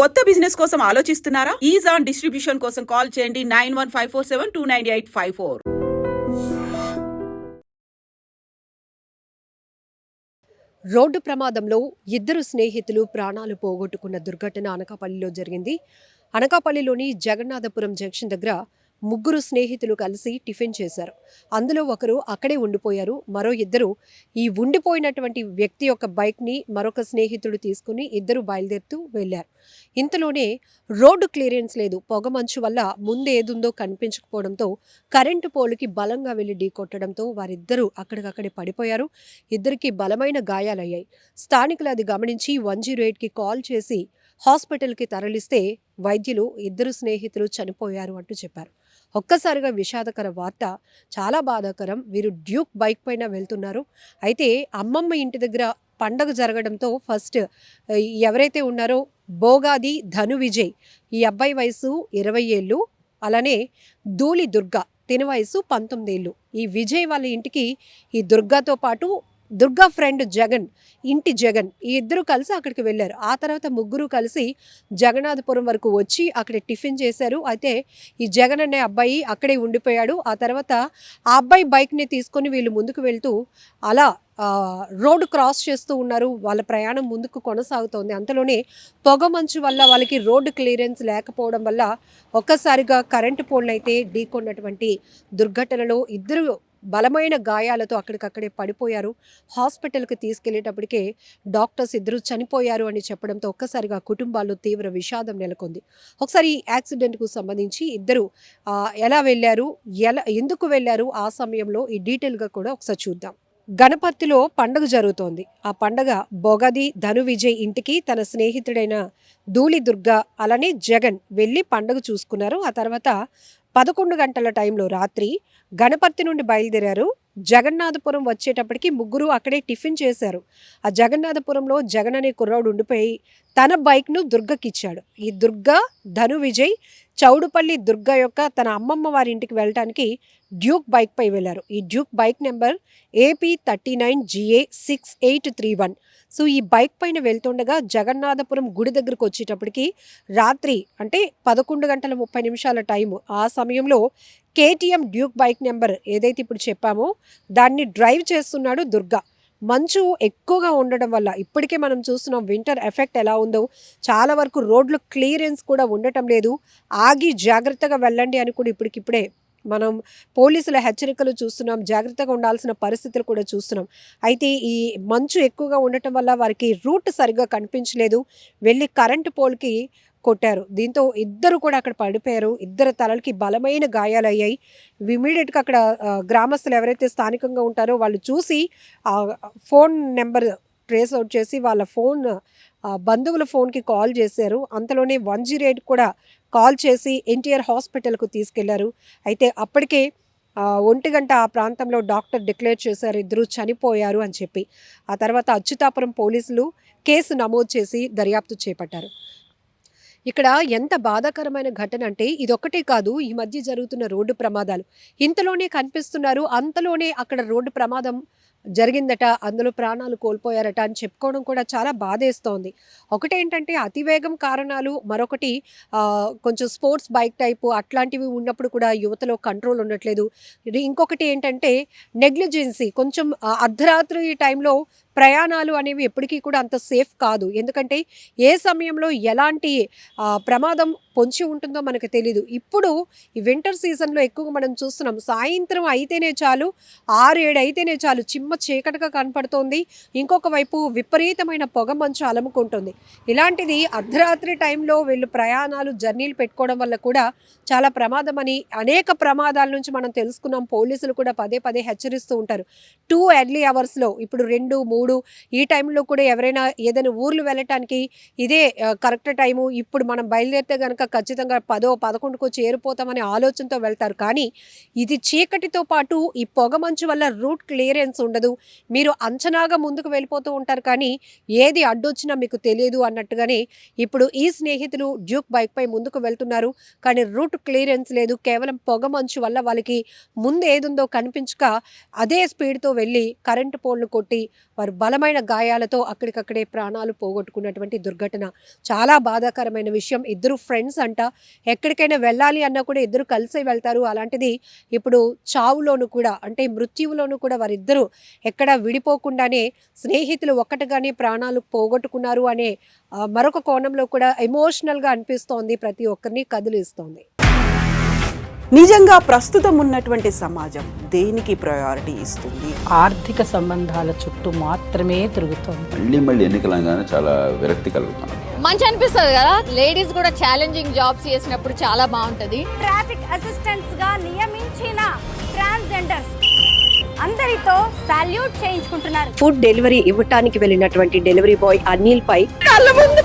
కొత్త బిజినెస్ కోసం ఆలోచిస్తున్నారా? ఈజ్ ఆన్ డిస్ట్రిబ్యూషన్ కోసం కాల్ చేయండి 9154729854. రోడ్డు ప్రమాదంలో ఇద్దరు స్నేహితులు ప్రాణాలు పోగొట్టుకున్న దుర్ఘటన అనకాపల్లిలో జరిగింది. అనకాపల్లిలోని జగన్నాథపురం జంక్షన్ దగ్గర ముగ్గురు స్నేహితులు కలిసి టిఫిన్ చేశారు. అందులో ఒకరు అక్కడే ఉండిపోయారు. మరో ఇద్దరు ఈ ఉండిపోయినటువంటి వ్యక్తి యొక్క బైక్ని మరొక స్నేహితుడు తీసుకుని ఇద్దరు బయలుదేరుతూ వెళ్ళారు. ఇంతలోనే రోడ్డు క్లియరెన్స్ లేదు. పొగమంచు వల్ల ముందు ఏదుందో కనిపించకపోవడంతో కరెంటు పోలుకి బలంగా వెళ్లి ఢీకొట్టడంతో వారిద్దరూ అక్కడికక్కడే పడిపోయారు. ఇద్దరికి బలమైన గాయాలయ్యాయి. స్థానికులు అది గమనించి 108కి కాల్ చేసి హాస్పిటల్కి తరలిస్తే వైద్యులు ఇద్దరు స్నేహితులు చనిపోయారు అంటూ చెప్పారు. ఒక్కసారిగా విషాదకర వార్త, చాలా బాధాకరం. వీరు డ్యూక్ బైక్ పైన వెళ్తున్నారు. అయితే అమ్మమ్మ ఇంటి దగ్గర పండగ జరగడంతో ఫస్ట్ ఎవరైతే ఉన్నారో బోగాది ధను విజయ్, ఈ అబ్బాయి వయసు 20 ఏళ్ళు, అలానే ధూళి దుర్గ, తిన వయసు 19 ఏళ్ళు. ఈ విజయ్ వాళ్ళ ఇంటికి ఈ దుర్గాతో పాటు దుర్గా ఫ్రెండ్ జగన్, ఇంటి జగన్, ఈ ఇద్దరు కలిసి అక్కడికి వెళ్ళారు. ఆ తర్వాత ముగ్గురు కలిసి జగన్నాథపురం వరకు వచ్చి అక్కడ టిఫిన్ చేశారు. అయితే ఈ జగన్ అనే అబ్బాయి అక్కడే ఉండిపోయాడు. ఆ తర్వాత ఆ అబ్బాయి బైక్ని తీసుకొని వీళ్ళు ముందుకు వెళ్తూ అలా రోడ్డు క్రాస్ చేస్తూ ఉన్నారు. వాళ్ళ ప్రయాణం ముందుకు కొనసాగుతోంది. అంతలోనే పొగ మంచు వల్ల వాళ్ళకి రోడ్డు క్లియరెన్స్ లేకపోవడం వల్ల ఒక్కసారిగా కరెంటు పోల్ని అయితే ఢీకొన్నటువంటి దుర్ఘటనలో ఇద్దరు బలమైన గాయాలతో అక్కడికక్కడే పడిపోయారు. హాస్పిటల్కి తీసుకెళ్లేటప్పటికే డాక్టర్స్ ఇద్దరు చనిపోయారు అని చెప్పడంతో ఒక్కసారిగా కుటుంబాల్లో తీవ్ర విషాదం నెలకొంది. ఒకసారి ఈ యాక్సిడెంట్కు సంబంధించి ఇద్దరు ఎలా వెళ్ళారు, ఎందుకు వెళ్ళారు, ఆ సమయంలో ఈ డీటెయిల్గా కూడా ఒకసారి చూద్దాం. గణపతిలో పండుగ జరుగుతోంది. ఆ పండగ బొగది ధను విజయ్ ఇంటికి తన స్నేహితుడైన ధూళి దుర్గ అలానే జగన్ వెళ్ళి పండుగ చూసుకున్నారు. ఆ తర్వాత 11 గంటల టైంలో రాత్రి గణపతి నుండి బయలుదేరారు. జగన్నాథపురం వచ్చేటప్పటికి ముగ్గురు అక్కడే టిఫిన్ చేశారు. ఆ జగన్నాథపురంలో జగన్ అనే కుర్రాడు ఉండిపోయి తన బైక్ను దుర్గకిచ్చాడు. ఈ దుర్గ ధను విజయ్ చౌడుపల్లి దుర్గ యొక్క తన అమ్మమ్మ వారి ఇంటికి వెళ్ళటానికి డ్యూక్ బైక్ పై వెళ్లారు. ఈ Duke bike number AP39GA6831. So ఈ బైక్ పైన వెళ్తుండగా జగన్నాథపురం గుడి దగ్గరకు వచ్చేటప్పటికి రాత్రి అంటే 11:30 టైము. ఆ సమయంలో కేటీఎం డ్యూక్ బైక్ నెంబర్ ఏదైతే ఇప్పుడు చెప్పామో దాన్ని డ్రైవ్ చేస్తున్నాడు దుర్గ. మంచు ఎక్కువగా ఉండడం వల్ల ఇప్పటికే మనం చూస్తున్నాం వింటర్ ఎఫెక్ట్ ఎలా ఉందో. చాలా వరకు రోడ్లు క్లియరెన్స్ కూడా ఉండటం లేదు. ఆగి జాగ్రత్తగా వెళ్ళండి అని కూడా ఇప్పటికిప్పుడే మనం పోలీసుల హెచ్చరికలు చూస్తున్నాం. జాగ్రత్తగా ఉండాల్సిన పరిస్థితులు కూడా చూస్తున్నాం. అయితే ఈ మంచు ఎక్కువగా ఉండటం వల్ల వారికి రూట్ సరిగ్గా కనిపించలేదు. వెళ్ళి కరెంటు పోల్కి కొట్టారు. దీంతో ఇద్దరు కూడా అక్కడ పడిపోయారు. ఇద్దరు తలలకి బలమైన గాయాలయ్యాయి. ఇమీడియట్గా అక్కడ గ్రామస్తులు ఎవరైతే స్థానికంగా ఉంటారో వాళ్ళు చూసి ఫోన్ నెంబర్ ట్రేస్ అవుట్ చేసి వాళ్ళ ఫోన్ బంధువుల ఫోన్కి కాల్ చేశారు. అంతలోనే 108 కూడా కాల్ చేసి ఎన్టీఆర్ హాస్పిటల్కు తీసుకెళ్లారు. అయితే అప్పటికే 1 గంట ఆ ప్రాంతంలో డాక్టర్ డిక్లేర్ చేశారు ఇద్దరు చనిపోయారు అని చెప్పి. ఆ తర్వాత అచ్యుతాపురం పోలీసులు కేసు నమోదు చేసి దర్యాప్తు చేపట్టారు. ఇక్కడ ఎంత బాధాకరమైన ఘటన అంటే ఇదొక్కటే కాదు, ఈ మధ్య జరుగుతున్న రోడ్డు ప్రమాదాలు ఇంతలోనే కనిపిస్తున్నారు. అంతలోనే అక్కడ రోడ్డు ప్రమాదం జరిగిందట, అందులో ప్రాణాలు కోల్పోయారట అని చెప్పుకోవడం కూడా చాలా బాధేస్తోంది. ఒకటేంటంటే అతివేగం కారణాలు, మరొకటి కొంచెం స్పోర్ట్స్ బైక్ టైపు అట్లాంటివి ఉన్నప్పుడు కూడా యువతలో కంట్రోల్ ఉండట్లేదు. ఇంకొకటి ఏంటంటే నెగ్లిజెన్సీ, కొంచెం అర్ధరాత్రి టైంలో ప్రయాణాలు అనేవి ఎప్పటికీ కూడా అంత సేఫ్ కాదు. ఎందుకంటే ఏ సమయంలో ఎలాంటి ప్రమాదం పొంచి ఉంటుందో మనకు తెలీదు. ఇప్పుడు ఈ వింటర్ సీజన్లో ఎక్కువగా మనం చూస్తున్నాం, సాయంత్రం అయితేనే చాలు, 6-7 అయితేనే చాలు చిమ్మ చీకటిగా కనపడుతోంది. ఇంకొక వైపు విపరీతమైన పొగ మంచు అలుముకుంటుంది. ఇలాంటిది అర్ధరాత్రి టైంలో వీళ్ళు ప్రయాణాలు జర్నీలు పెట్టుకోవడం వల్ల కూడా చాలా ప్రమాదం అని అనేక ప్రమాదాల నుంచి మనం తెలుసుకున్నాం. పోలీసులు కూడా పదే పదే హెచ్చరిస్తూ ఉంటారు. 2 ఎర్లీ అవర్స్లో ఇప్పుడు 2-3 ఈ టైంలో కూడా ఎవరైనా ఏదైనా ఊర్లు వెళ్ళటానికి ఇదే కరెక్ట్ టైము, ఇప్పుడు మనం బయలుదేరితే కనుక ఖచ్చితంగా 10-11కు చేరిపోతామనే ఆలోచనతో వెళ్తారు. కానీ ఇది చీకటితో పాటు ఈ పొగ మంచు వల్ల రూట్ క్లియరెన్స్ ఉండదు. మీరు అంచనాగా ముందుకు వెళ్ళిపోతూ ఉంటారు, కానీ ఏది అడ్డొచ్చినా మీకు తెలియదు అన్నట్టుగానే ఇప్పుడు ఈ స్నేహితులు డ్యూక్ బైక్ పై ముందుకు వెళ్తున్నారు. కానీ రూట్ క్లియరెన్స్ లేదు. కేవలం పొగ మంచు వల్ల వాళ్ళకి ముందు ఏదుందో కనిపించక అదే స్పీడ్తో వెళ్ళి కరెంటు పోల్ను కొట్టి వారు వారు బలమైన గాయాలతో అక్కడికక్కడే ప్రాణాలు పోగొట్టుకున్నటువంటి దుర్ఘటన. చాలా బాధాకరమైన విషయం. ఇద్దరు ఫ్రెండ్స్ అంట, ఎక్కడికైనా వెళ్ళాలి అన్నా కూడా ఇద్దరు కలిసే వెళ్తారు. అలాంటిది ఇప్పుడు చావులోను కూడా, అంటే మృత్యువులోను కూడా వారిద్దరూ ఎక్కడ విడిపోకుండానే స్నేహితులు ఒక్కటిగానే ప్రాణాలు పోగొట్టుకున్నారు అనే మరొక కోణంలో కూడా ఎమోషనల్గా అనిపిస్తోంది, ప్రతి ఒక్కరిని కదిలిస్తోంది. నిజంగా ప్రస్తుతం ఉన్నటువంటి సమాజం దేనికి ప్రయారిటీ ఇస్తుంది? ఆర్థిక సంబంధాల చుట్టూ మాత్రమే తిరుగుతోంది. మళ్ళీ ఎన్నికలంగానే చాలా విరక్తి కలుగుతాను. మంచి అనిపిస్తుంది కదా, లేడీస్ కూడా ఛాలెంజింగ్ జాబ్స్ చేసినప్పుడు చాలా బాగుంటది. ట్రాఫిక్ అసిస్టెంట్స్ గా నియమించిన ట్రాన్స్జెండర్స్ అందరితో సాల్యూట్ చేయించుకుంటున్నారు. ఫుడ్ డెలివరీ ఇవ్వటానికి వెళ్ళినటువంటి డెలివరీ బాయ్ అనిల్ పై కళ్ళ ముందు